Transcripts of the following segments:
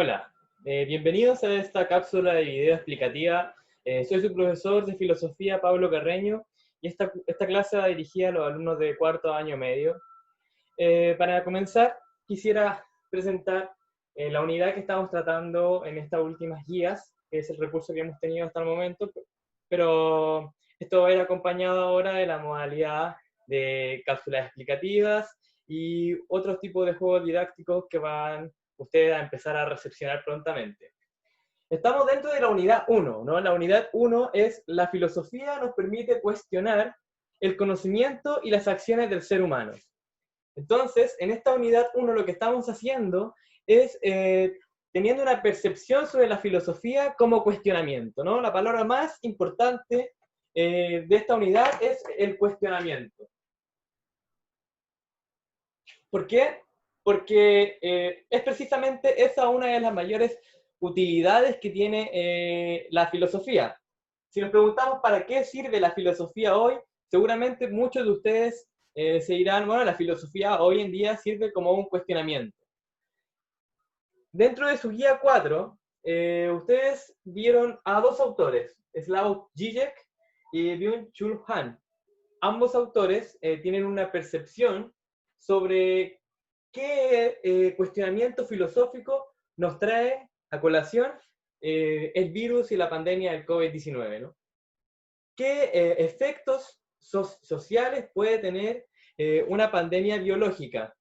Hola, bienvenidos a esta cápsula de video explicativa. Soy su profesor de filosofía, Pablo Carreño, y esta clase va dirigida a los alumnos de cuarto año medio. Para comenzar, quisiera presentar la unidad que estamos tratando en estas últimas guías, que es el recurso que hemos tenido hasta el momento, pero esto va a ir acompañado ahora de la modalidad de cápsulas explicativas y otros tipos de juegos didácticos que van ustedes a empezar a recepcionar prontamente. Estamos dentro de la unidad 1, ¿no? La unidad 1 es la filosofía nos permite cuestionar el conocimiento y las acciones del ser humano. Entonces, en esta unidad 1 lo que estamos haciendo es teniendo una percepción sobre la filosofía como cuestionamiento, ¿no? La palabra más importante de esta unidad es el cuestionamiento. ¿Por qué? Porque es precisamente esa una de las mayores utilidades que tiene la filosofía. Si nos preguntamos para qué sirve la filosofía hoy, seguramente muchos de ustedes se dirán, bueno, la filosofía hoy en día sirve como un cuestionamiento. Dentro de su guía 4, ustedes vieron a dos autores, Slavoj Žižek y Byung-Chul Han. Ambos autores tienen una percepción sobre qué cuestionamiento filosófico nos trae a colación el virus y la pandemia del COVID-19, ¿no? ¿Qué efectos sociales puede tener una pandemia biológica?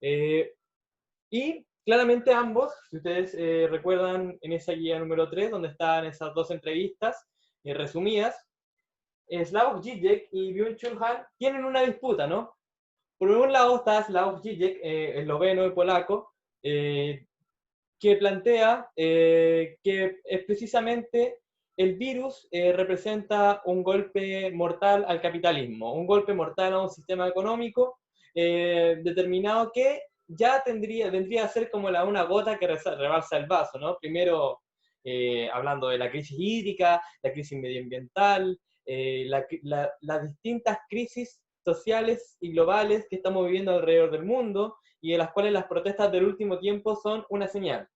Y claramente ambos, si ustedes recuerdan en esa guía número 3, donde están esas dos entrevistas resumidas, Slavoj Žižek y Byung-Chul Han tienen una disputa, ¿no? Por un lado está Slavoj Žižek, esloveno y polaco, que plantea que es precisamente el virus representa un golpe mortal al capitalismo, un golpe mortal a un sistema económico determinado que ya vendría a ser como una gota que rebalsa el vaso, ¿no? Primero hablando de la crisis hídrica, la crisis medioambiental, las distintas crisis sociales y globales que estamos viviendo alrededor del mundo y de las cuales las protestas del último tiempo son una señal.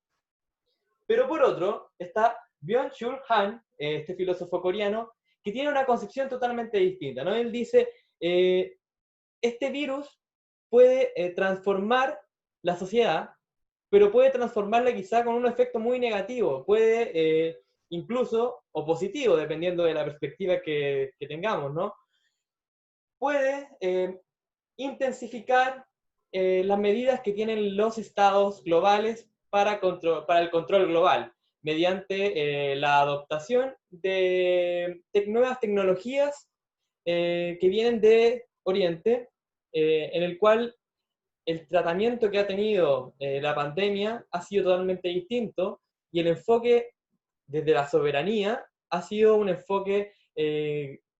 Pero por otro, está Byung-Chul Han, este filósofo coreano, que tiene una concepción totalmente distinta, ¿no? Él dice, este virus puede transformar la sociedad, pero puede transformarla quizá con un efecto muy negativo, puede incluso, o positivo, dependiendo de la perspectiva que tengamos, ¿no? Puede intensificar las medidas que tienen los estados globales para el control global, mediante la adoptación de nuevas tecnologías que vienen de Oriente, en el cual el tratamiento que ha tenido la pandemia ha sido totalmente distinto y el enfoque desde la soberanía ha sido un enfoque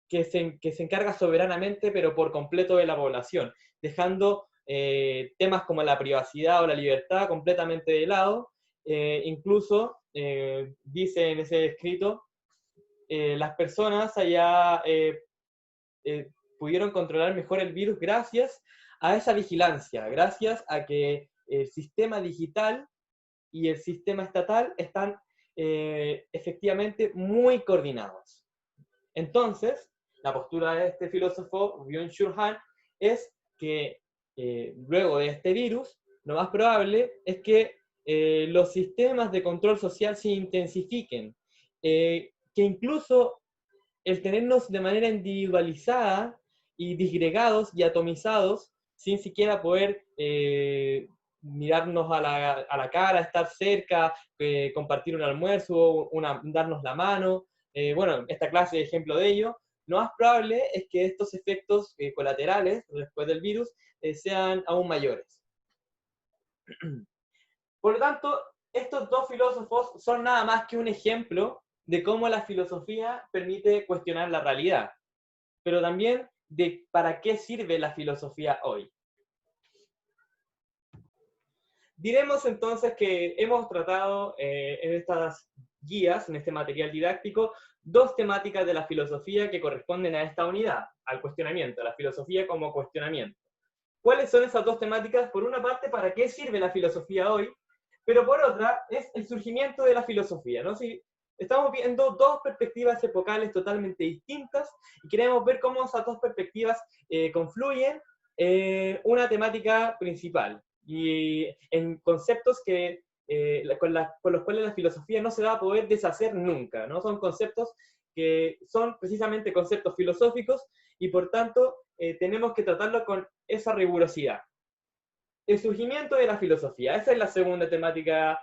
que se encarga soberanamente, pero por completo de la población, dejando temas como la privacidad o la libertad completamente de lado. Incluso, dice en ese escrito, las personas allá pudieron controlar mejor el virus gracias a esa vigilancia, gracias a que el sistema digital y el sistema estatal están efectivamente muy coordinados. Entonces, la postura de este filósofo, Byung-Chul Han, es que luego de este virus, lo más probable es que los sistemas de control social se intensifiquen, que incluso el tenernos de manera individualizada y disgregados y atomizados, sin siquiera poder mirarnos a la cara, estar cerca, compartir un almuerzo, darnos la mano. Bueno, esta clase de ejemplo de ello. Lo más probable es que estos efectos colaterales después del virus sean aún mayores. Por lo tanto, estos dos filósofos son nada más que un ejemplo de cómo la filosofía permite cuestionar la realidad, pero también de para qué sirve la filosofía hoy. Diremos entonces que hemos tratado en estas guías, en este material didáctico, dos temáticas de la filosofía que corresponden a esta unidad, al cuestionamiento, a la filosofía como cuestionamiento. ¿Cuáles son esas dos temáticas? Por una parte, ¿para qué sirve la filosofía hoy? Pero por otra, es el surgimiento de la filosofía, ¿no? Si estamos viendo dos perspectivas epocales totalmente distintas y queremos ver cómo esas dos perspectivas confluyen en una temática principal y en conceptos que, con los cuales la filosofía no se va a poder deshacer nunca, ¿no? Son conceptos que son precisamente conceptos filosóficos y por tanto tenemos que tratarlo con esa rigurosidad. El surgimiento de la filosofía. Esa es la segunda temática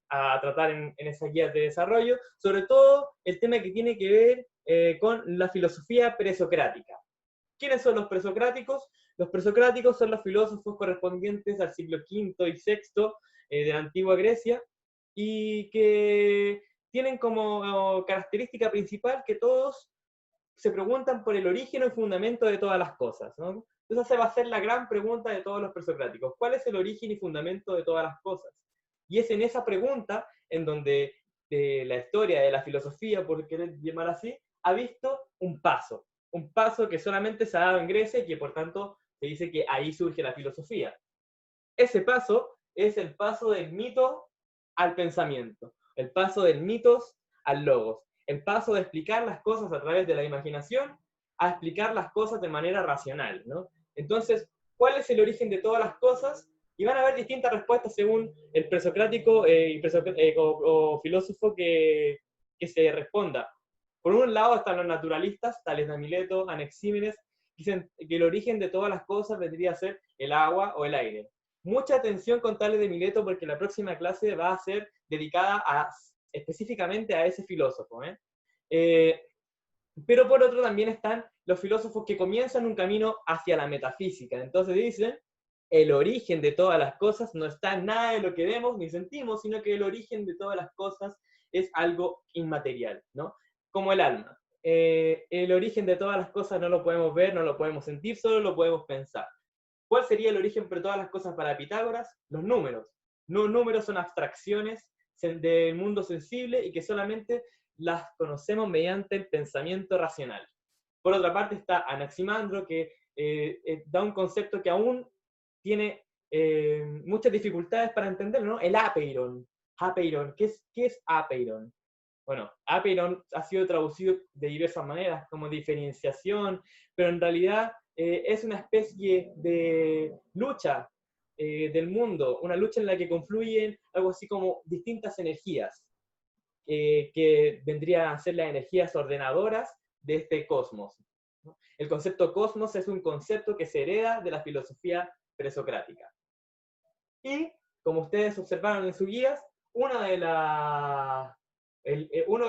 a tratar en esas guías de desarrollo, sobre todo el tema que tiene que ver con la filosofía presocrática. ¿Quiénes son los presocráticos? Los presocráticos son los filósofos correspondientes al siglo V y VI de la antigua Grecia y que tienen como característica principal que todos se preguntan por el origen o el fundamento de todas las cosas, ¿no? Entonces esa va a ser la gran pregunta de todos los presocráticos. ¿Cuál es el origen y fundamento de todas las cosas? Y es en esa pregunta en donde la historia de la filosofía, por querer llamar así, ha visto un paso que solamente se ha dado en Grecia y que por tanto se dice que ahí surge la filosofía. Ese paso es el paso del mito al pensamiento, el paso del mitos al logos, el paso de explicar las cosas a través de la imaginación a explicar las cosas de manera racional, ¿no? Entonces, ¿cuál es el origen de todas las cosas? Y van a haber distintas respuestas según el presocrático o filósofo que se responda. Por un lado están los naturalistas, tales de Mileto, Anaxímenes, que dicen que el origen de todas las cosas vendría a ser el agua o el aire. Mucha atención con Tales de Mileto porque la próxima clase va a ser dedicada específicamente a ese filósofo. Pero por otro también están los filósofos que comienzan un camino hacia la metafísica. Entonces dicen, el origen de todas las cosas no está en nada de lo que vemos ni sentimos, sino que el origen de todas las cosas es algo inmaterial, ¿no? Como el alma. El origen de todas las cosas no lo podemos ver, no lo podemos sentir, solo lo podemos pensar. ¿Cuál sería el origen de todas las cosas para Pitágoras? Los números. Los números son abstracciones del mundo sensible y que solamente las conocemos mediante el pensamiento racional. Por otra parte está Anaximandro, que da un concepto que aún tiene muchas dificultades para entenderlo, ¿no? El apeiron. Apeiron. ¿Qué es apeiron? Bueno, apeiron ha sido traducido de diversas maneras, como diferenciación, pero en realidad es una especie de lucha del mundo, una lucha en la que confluyen algo así como distintas energías, que vendrían a ser las energías ordenadoras de este cosmos, ¿no? El concepto cosmos es un concepto que se hereda de la filosofía presocrática. Y, como ustedes observaron en sus guías, uno de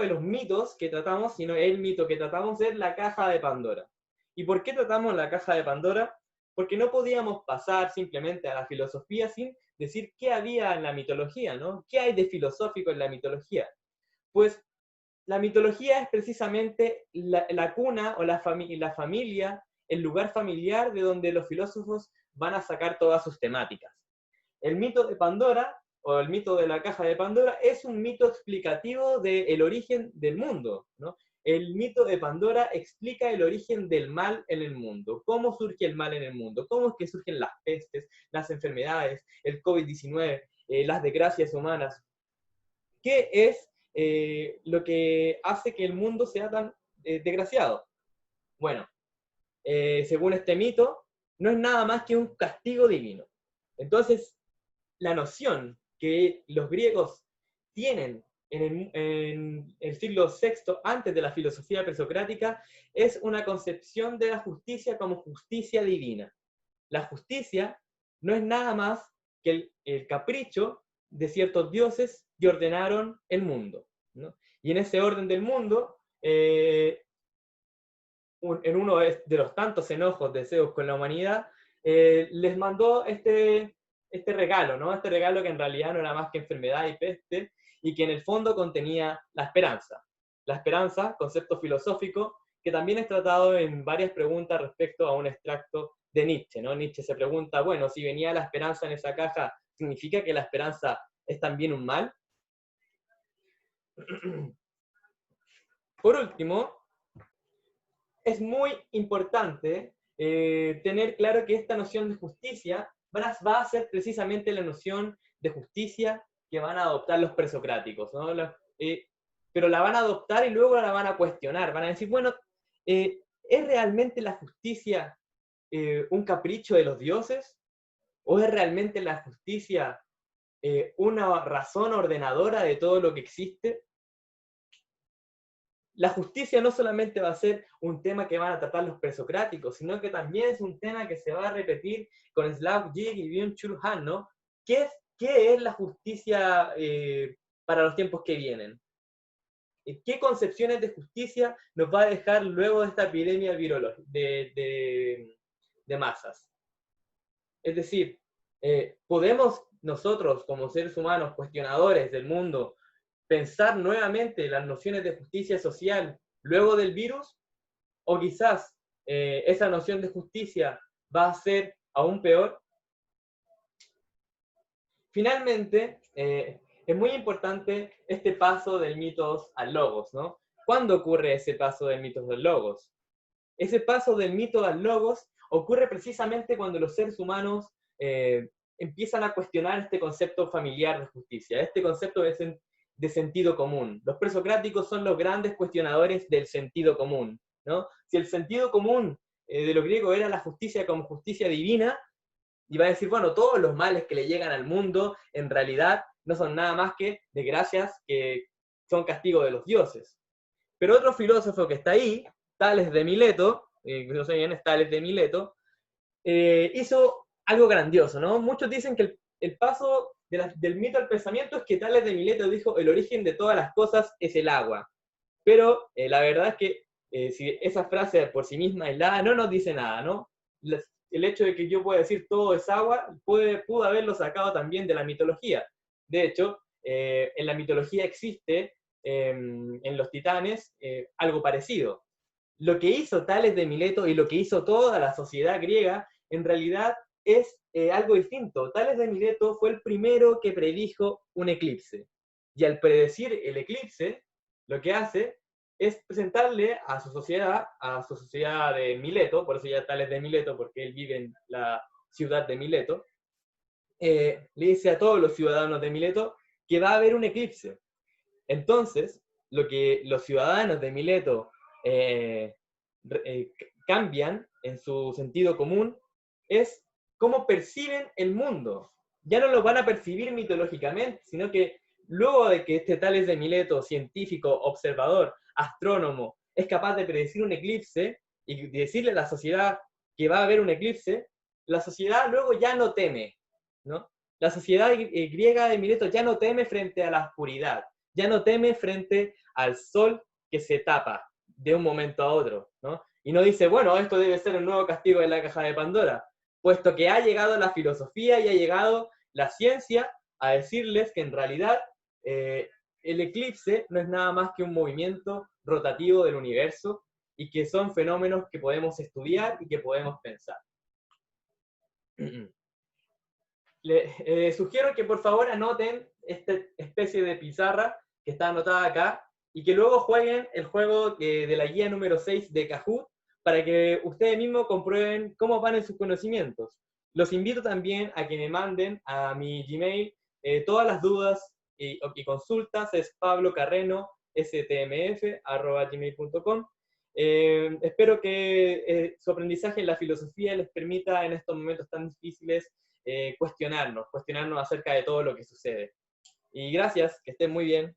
los mitos que tratamos, sino el mito que tratamos, es la caja de Pandora. ¿Y por qué tratamos la caja de Pandora? Porque no podíamos pasar simplemente a la filosofía sin decir qué había en la mitología, ¿no? ¿Qué hay de filosófico en la mitología? Pues la mitología es precisamente la cuna o la familia, el lugar familiar de donde los filósofos van a sacar todas sus temáticas. El mito de Pandora, o el mito de la caja de Pandora, es un mito explicativo del origen del mundo, ¿no? El mito de Pandora explica el origen del mal en el mundo, cómo surge el mal en el mundo, cómo es que surgen las pestes, las enfermedades, el COVID-19, las desgracias humanas. ¿Qué es lo que hace que el mundo sea tan desgraciado? Bueno, según este mito, no es nada más que un castigo divino. Entonces, la noción que los griegos tienen en el siglo VI, antes de la filosofía presocrática, es una concepción de la justicia como justicia divina. La justicia no es nada más que el capricho de ciertos dioses que ordenaron el mundo, ¿no? Y en ese orden del mundo, en uno de los tantos enojos de Zeus con la humanidad, les mandó este regalo, ¿no? Este regalo que en realidad no era más que enfermedad y peste, y que en el fondo contenía la esperanza. La esperanza, concepto filosófico, que también es tratado en varias preguntas respecto a un extracto de Nietzsche, ¿no? Nietzsche se pregunta, bueno, si venía la esperanza en esa caja, ¿significa que la esperanza es también un mal? Por último, es muy importante tener claro que esta noción de justicia va a ser precisamente la noción de justicia que van a adoptar los presocráticos, ¿no? Pero la van a adoptar y luego la van a cuestionar. Van a decir, bueno, ¿es realmente la justicia un capricho de los dioses? ¿O es realmente la justicia una razón ordenadora de todo lo que existe? La justicia no solamente va a ser un tema que van a tratar los presocráticos, sino que también es un tema que se va a repetir con Slavoj Žižek y Byung-Chul Han, ¿no? ¿Qué es la justicia para los tiempos que vienen? ¿Qué concepciones de justicia nos va a dejar luego de esta epidemia de masas? Es decir, ¿podemos nosotros como seres humanos, cuestionadores del mundo, pensar nuevamente las nociones de justicia social luego del virus? ¿O quizás esa noción de justicia va a ser aún peor? Finalmente, es muy importante este paso del mitos al logos, ¿no? ¿Cuándo ocurre ese paso del mitos al logos? Ese paso del mito al logos ocurre precisamente cuando los seres humanos empiezan a cuestionar este concepto familiar de justicia, este concepto de sentido común. Los presocráticos son los grandes cuestionadores del sentido común, ¿no? Si el sentido común de lo griego era la justicia como justicia divina, iba a decir, bueno, todos los males que le llegan al mundo en realidad no son nada más que desgracias que son castigo de los dioses. Pero otro filósofo que está ahí, Tales de Mileto, no sé bien, es Tales de Mileto, hizo algo grandioso, ¿no? Muchos dicen que el paso del mito al pensamiento es que Tales de Mileto dijo, el origen de todas las cosas es el agua. Pero la verdad es que si esa frase por sí misma aislada no nos dice nada, ¿no? El hecho de que yo pueda decir todo es agua, pudo haberlo sacado también de la mitología. De hecho, en la mitología existe, en los titanes, algo parecido. Lo que hizo Tales de Mileto y lo que hizo toda la sociedad griega, en realidad es algo distinto. Tales de Mileto fue el primero que predijo un eclipse. Y al predecir el eclipse, lo que hace es presentarle a su sociedad de Mileto, por eso ya Tales de Mileto, porque él vive en la ciudad de Mileto, le dice a todos los ciudadanos de Mileto que va a haber un eclipse. Entonces, lo que los ciudadanos de Mileto cambian en su sentido común es cómo perciben el mundo. Ya no lo van a percibir mitológicamente, sino que luego de que este Tales de Mileto, científico, observador, astrónomo, es capaz de predecir un eclipse y decirle a la sociedad que va a haber un eclipse, la sociedad luego ya no teme, ¿no? La sociedad griega de Mileto ya no teme frente a la oscuridad, ya no teme frente al sol que se tapa de un momento a otro, ¿no? Y no dice, bueno, esto debe ser el nuevo castigo de la caja de Pandora, puesto que ha llegado la filosofía y ha llegado la ciencia a decirles que en realidad el eclipse no es nada más que un movimiento rotativo del universo y que son fenómenos que podemos estudiar y que podemos pensar. Les sugiero que por favor anoten esta especie de pizarra que está anotada acá y que luego jueguen el juego de la guía número 6 de Kahoot para que ustedes mismos comprueben cómo van en sus conocimientos. Los invito también a que me manden a mi Gmail todas las dudas y consultas, es pablocarreno.stmf@gmail.com. Espero que su aprendizaje en la filosofía les permita en estos momentos tan difíciles cuestionarnos acerca de todo lo que sucede. Y gracias, que estén muy bien.